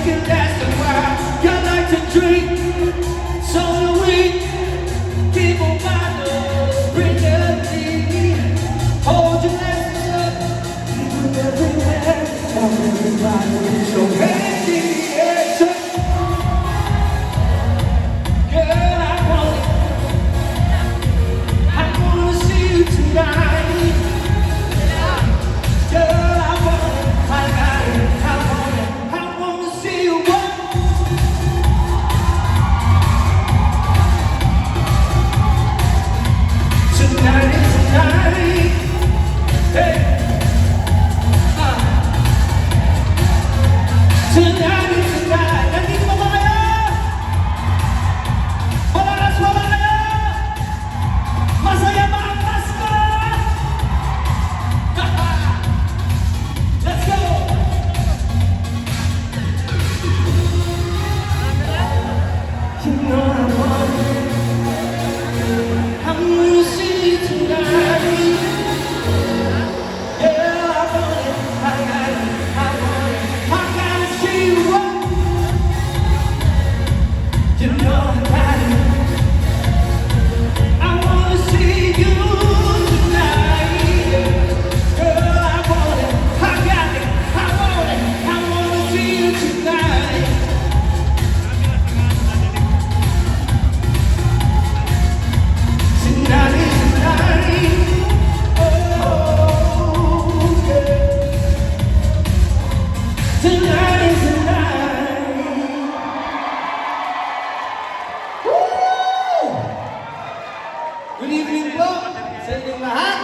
can last a while. You like to drink, so do we. Keep on bottles, bring your tea. Hold your glasses up, people everywhere. Tell everybody so happy. Girl, I want it. I wanna see you tonight. Girl, I want it. I got it. I want it. I wanna see you walk. Tonight is tonight. Hey. Tonight is tonight. Nandito ba kayo? Malakas ba kayo? Masaya ba ang Pasko? Let's go! You know I want it. I'm gonna see you tonight. Yeah, I want it. I got it. I want it. I gotta see you walk. You know I got it. I wanna see you tonight. Girl, I want it. I got it. I want it. I wanna see you tonight. Tonight is tonight. Oh, yeah. Tonight is tonight. Woo! Good evening po sa inyong lahat.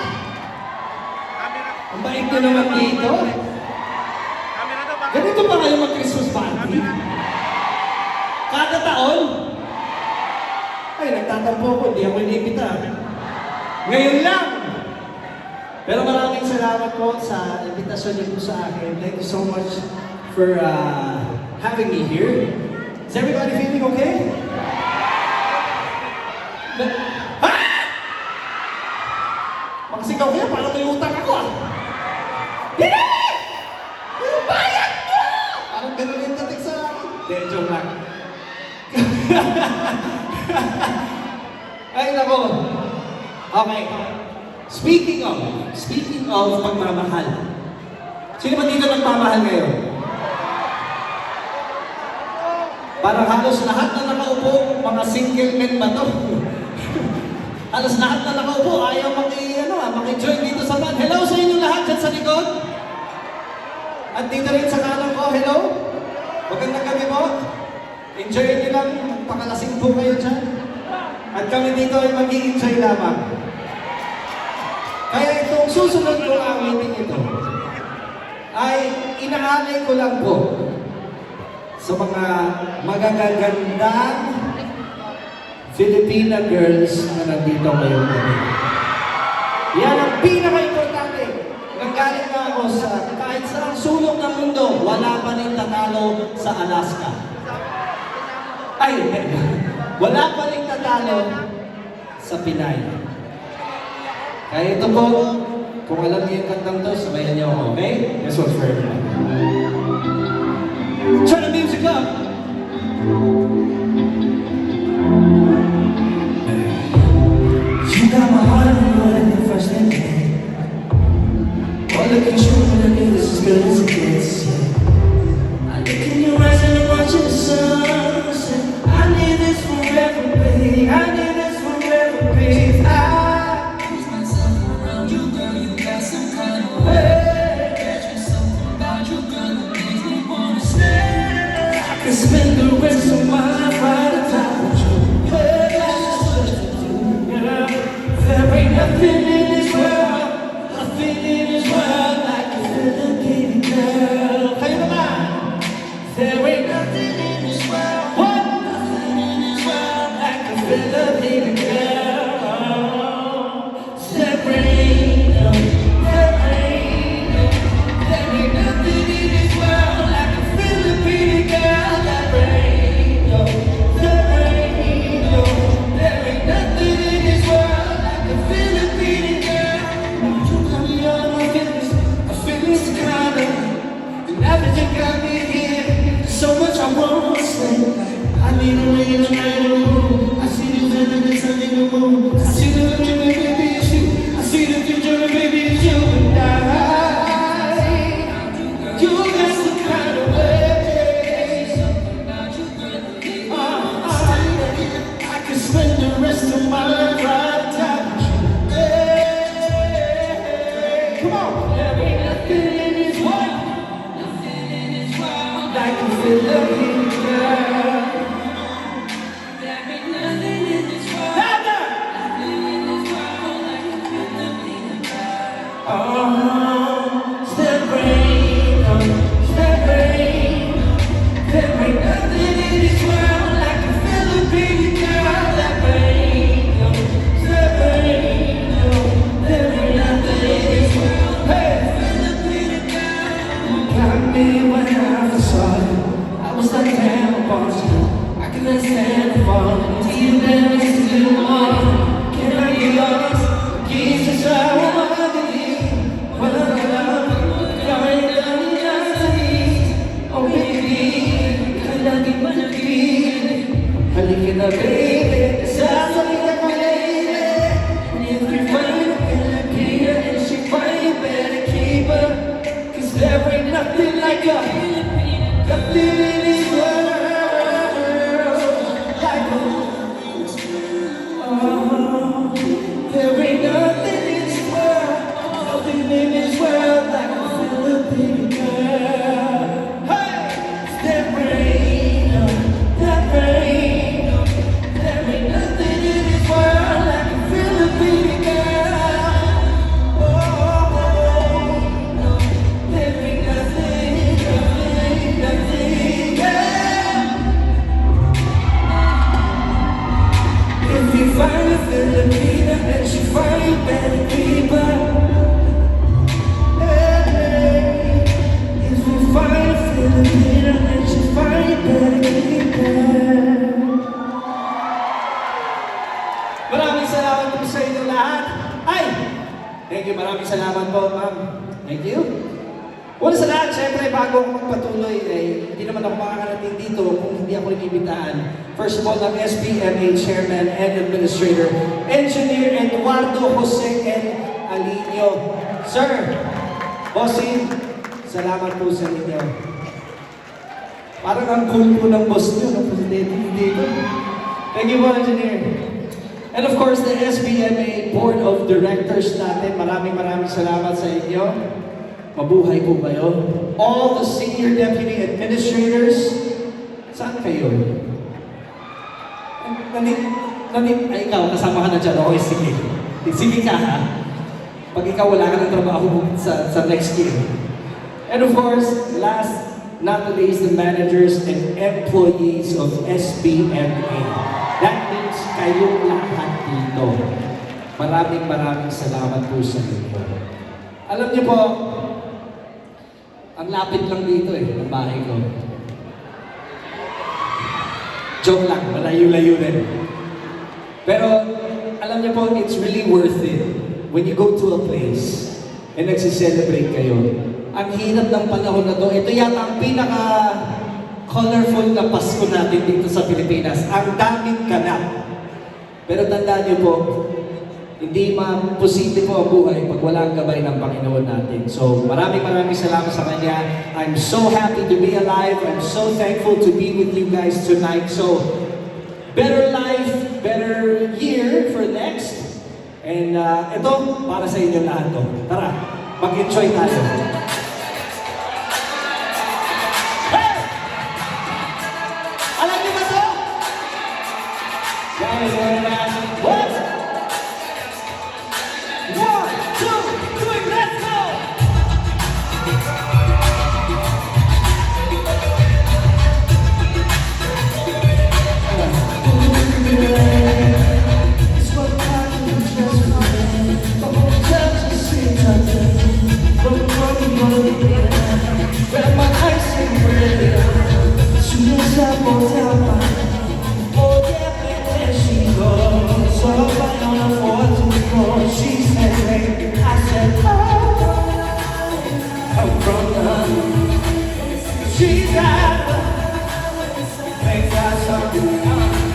Ang bait nyo naman dito. Ganito ba kayo mag-Christmas party? Kada taon? Ay, nagtatampo ko, hindi ako inibita. Ngayon lang! Pero maraming salamat po sa invitasyon niyo po sa akin. Thank you so much for having me here. Is everybody feeling okay? Ha? Magsigaw kayo, parang may utang ako ah. Hindi! Yung bayad mo! Parang ganun yung tatik sa akin. Hindi, joke lang. Ay, nako. Okay. Speaking of pagmamahal. Sino ba dito nagmamahal ngayon? Parang halos lahat na nakaupo, mga single men ba to? Halos lahat na nakaupo, ayaw maki-join dito sa band. Hello sa inyo lahat dyan sa likod. At dito rin sa kanan ko, hello. Magandang gabi po. Enjoy nyo lang, pakalasing po kayo dyan. At kami dito ay mag-i-enjoy lamang. Kaya itong susunod ko ang meeting ito ay inaalay ko lang po sa mga magagandang Filipina girls na nandito ngayon. Yan ang pinaka-importante. Nanggaling na ako sa kahit sa sulok ng mundo, wala pa rin tatalo sa Alaska. Ay, wala pa rin tatalo sa Pinay. Kaya ito po, kung alam niyo yung kantang to, sabayan niyo ako, okay? This one's for everyone. Turn the music up! You got my heart on more than the first thing. Oh, look at you, and I knew this as good as it gets. I look in your eyes and I'm watching the sunset. I need this forever, babe. I need this forever, babe. Spend the rest of my life right on top of you. Hey, that's just what you do, girl. There ain't nothing in this world, nothing in this world like a Filipino girl. Kayo naman. There ain't nothing in this world, what? Nothing in this world like a Filipino girl. There ain't nothing in this world like a Filipino girl. in the night of the moon. I see the sun and the sun in the moon. I see the future, baby, it's you. I see the future, baby, it's you and I. You got some kind of way. I could spend the rest of my life right down. Come on. There ain't nothing in this world like a Philippine girl. There ain't nothing in this world. Oh, step rain, step rain. There ain't nothing in this world like a Philippine girl. Step rain, step rain. There ain't nothing in this world. Hey, got me when I first saw you. I was like, damn, I'm boss. I couldn't stand the fall. Till then, I used to do more. Can I be yours? Kiss us out, I'm ugly. Well, I love you. You're in the oh, baby. Lagi mo na pilit. Halika na, baby. Sasalita ko, lady. If you find a Filipina and she find you, better keep her. 'Cause there ain't nothing like a nothing in this world like a oh, there ain't nothing in this world, nothing in this world like a Filipino girl. Hey, step rain, that rain. There ain't nothing in this world like a Filipino girl. Oh, there ain't nothing, nothing, girl. If you find a Filipina and she find you, better keep her. Hey, if you find a Filipina and she find you, better keep her. Maraming salamat po sa inyo lahat. Ay! Thank you, maraming salamat po, ma'am. Thank you. Una sa lahat, syempre, bago ako magpatuloy, hindi naman ako makakarating dito kung hindi ako inimbitahan. First of all, ng SBMA Chairman and Administrator, Engineer Eduardo Jose N. Alinio. Sir, bossing, salamat po sa inyo. Parang ang cool po ng boss nyo, no? Dito. Thank you po, Engineer. And of course, the SBMA Board of Directors natin, maraming salamat sa inyo. Mabuhay po kayo. All the senior deputy administrators, saan kayo? Ay, ikaw, kasama ka na dyan. Okay, sige. Sige ka, ha? Pag ikaw wala ka ng trabaho sa next year. And of course, last not the least, the managers and employees of SBMA. That means kayong lahat dito. Maraming salamat po sa inyo. Alam niyo po, ang lapit lang dito ng bahay ko. Joke lang, malayo-layo din. Pero alam niyo po, it's really worth it when you go to a place and nagsiselebrate kayo. Ang hirap ng panahon na to, ito yata ang pinaka-colorful na Pasko natin dito sa Pilipinas. Ang daming ganap. Pero tandaan niyo po, hindi posible po ang buhay pag wala ang gabay ng Panginoon natin. So maraming salamat sa Kanya. I'm so happy to be alive. I'm so thankful to be with you guys tonight. So, better life, better year for next. And ito, para sa inyo lahat to. Tara, mag-enjoy tayo. Hey! Alam niyo ba to? Guys, what? 1, 2, 3, let's go! It's what I do just for me. The whole time to see nothing. From the morning, grab my ice and bread. Soon as I walk out my oh yeah, there she goes. So I don't afford to go. She said, hey, I said, oh, I'm from the. She's out. Thank God, something.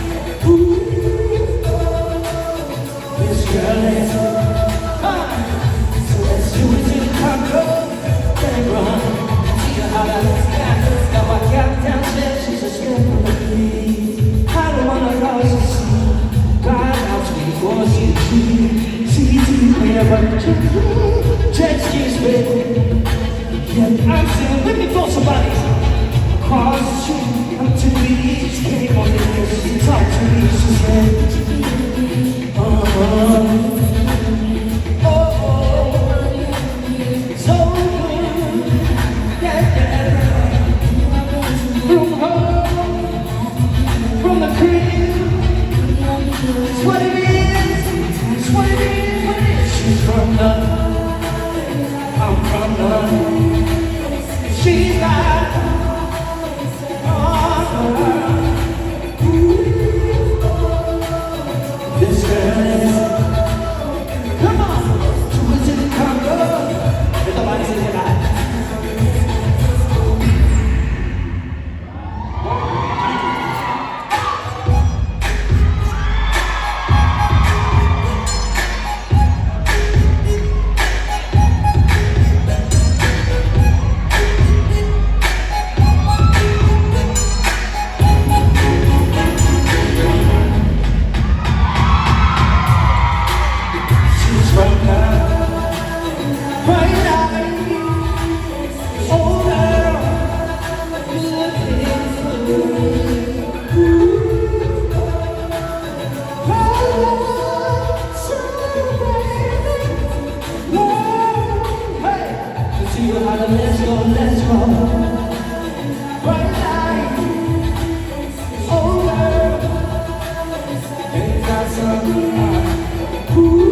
jet skis, baby. Yeah, I'm sitting looking for somebody across the street. Come to me, she came on the news to talk to me. She said, oh, so good, yeah, yeah. From home, from the crib, it's what it is, it's what it is, what it is. She's from love, I'm from love. She's got this girl is, come on, to visit the Congo. Everybody say that. Let's go, let's go. Bright light, oh girl, ain't got something.